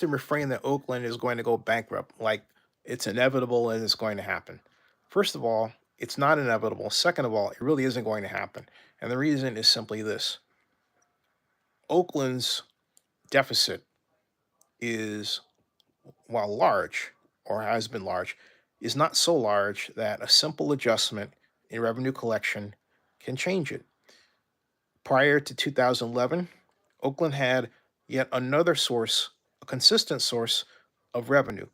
to refrain that Oakland is going to go bankrupt, like it's inevitable and it's going to happen. First of all, it's not inevitable. Second of all, it really isn't going to happen. And the reason is simply this: Oakland's deficit is, while large, or has been large, is not so large that a simple adjustment in revenue collection can change it. Prior to 2011, Oakland had yet another source, a consistent source of revenue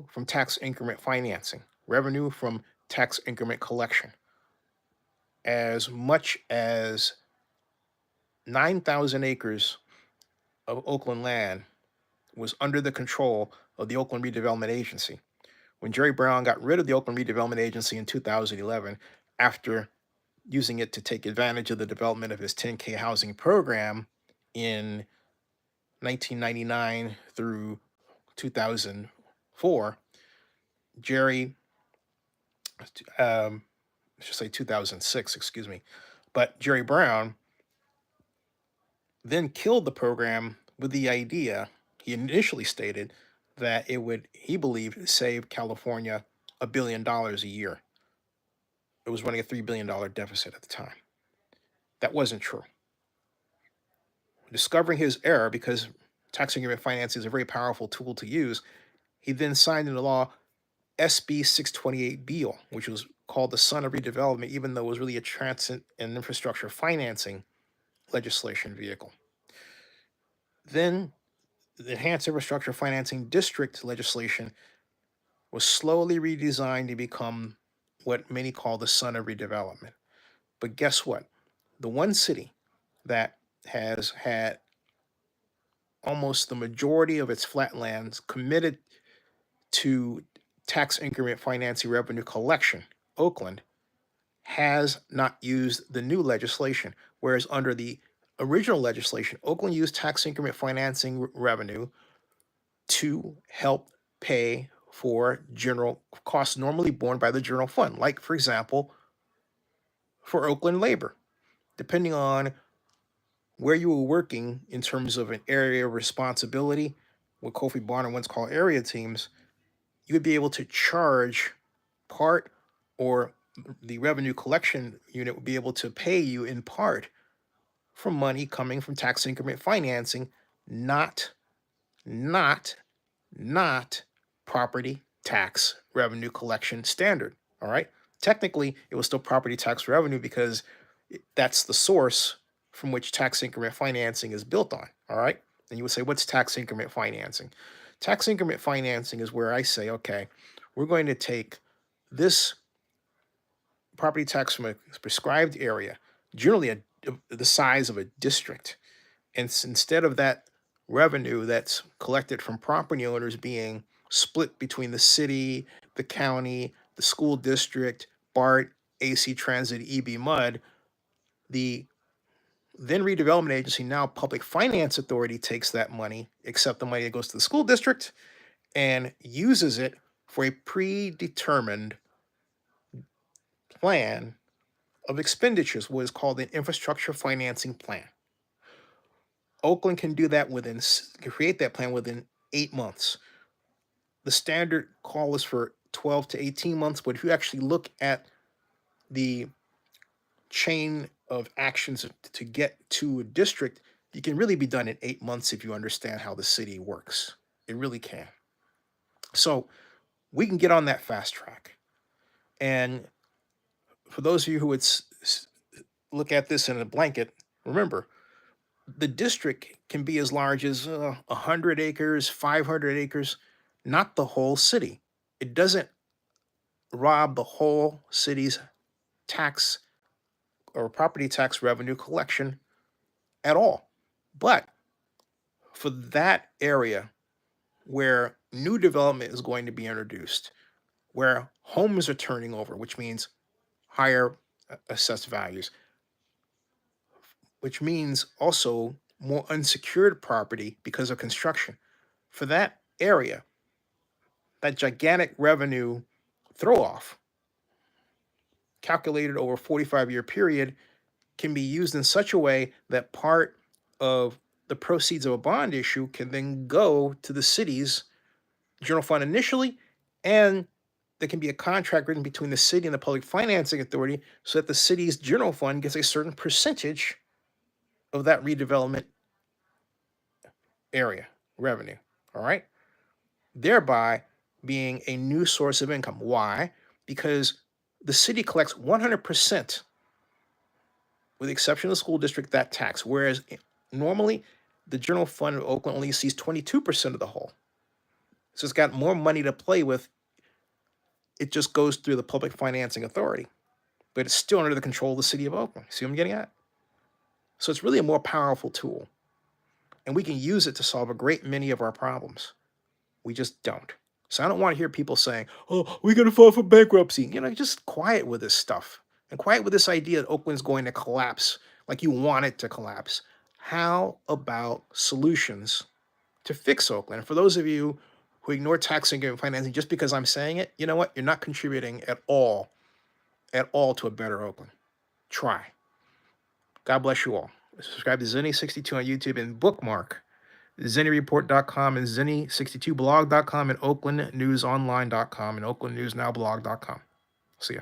from tax increment financing, revenue from tax increment collection. As much as 9,000 acres of Oakland land was under the control of the Oakland Redevelopment Agency. When Jerry Brown got rid of the Oakland Redevelopment Agency in 2011, after using it to take advantage of the development of his 10K housing program in 1999 through 2004, Jerry, I should say 2006, excuse me, but Jerry Brown then killed the program with the idea, he initially stated, that it would, he believed, save California $1 billion a year. It was running a $3 billion deficit at the time. That wasn't true. Discovering his error, because tax increment finance is a very powerful tool to use, he then signed into law SB 628 Beal, which was called the Son of Redevelopment, even though it was really a transit and infrastructure financing legislation vehicle. Then the Enhanced Infrastructure Financing District legislation was slowly redesigned to become what many call the Son of Redevelopment. But guess what? The one city that has had almost the majority of its flatlands committed to tax increment financing revenue collection, Oakland, has not used the new legislation. Whereas under the original legislation, Oakland used tax increment financing revenue to help pay for general costs normally borne by the general fund, like, for example, for Oakland labor. Depending on where you were working in terms of an area of responsibility, what Kofi Bonner once called area teams, you would be able to charge part, or the revenue collection unit would be able to pay you in part from money coming from tax increment financing, not not not property tax revenue collection standard. All right. Technically, it was still property tax revenue because that's the source from which tax increment financing is built on. All right. And you would say, what's tax increment financing? Tax increment financing is where I say, okay, we're going to take this property tax from a prescribed area, generally the size of a district, and instead of that revenue that's collected from property owners being split between the city, the county, the school district, BART, AC Transit, EB Mud, the then redevelopment agency, now Public Finance Authority, takes that money, except the money that goes to the school district, and uses it for a predetermined plan of expenditures, what is called an infrastructure financing plan. Oakland can do that create that plan within 8 months. The standard call is for 12 to 18 months, but if you actually look at the chain of actions to get to a district, you can really be done in 8 months if you understand how the city works. It really can. So we can get on that fast track. And for those of you who would look at this in a blanket, remember, the district can be as large as 100 acres, 500 acres, not the whole city. It doesn't rob the whole city's tax or property tax revenue collection at all. But for that area where new development is going to be introduced, where homes are turning over, which means higher assessed values, which means also more unsecured property because of construction. For that area, that gigantic revenue throw off, calculated over a 45-year period, can be used in such a way that part of the proceeds of a bond issue can then go to the city's general fund initially, and there can be a contract written between the city and the public financing authority so that the city's general fund gets a certain percentage of that redevelopment area revenue. All right. Thereby being a new source of income. Why? Because the city collects 100%, with the exception of the school district, that tax, whereas normally the general fund of Oakland only sees 22% of the whole. So it's got more money to play with. It just goes through the public financing authority, but it's still under the control of the city of Oakland. See what I'm getting at? So it's really a more powerful tool, and we can use it to solve a great many of our problems. We just don't. So I don't want to hear people saying, "Oh, we're going to file for bankruptcy." Just quiet with this stuff, and quiet with this idea that Oakland's going to collapse like you want it to collapse. How about solutions to fix Oakland? And for those of you who ignore tax increment financing just because I'm saying it, you know what? You're not contributing at all to a better Oakland. Try. God bless you all. Subscribe to Zenny62 on YouTube and bookmark ZennyReport.com and Zenny62blog.com and OaklandNewsOnline.com and OaklandNewsNowblog.com. See ya.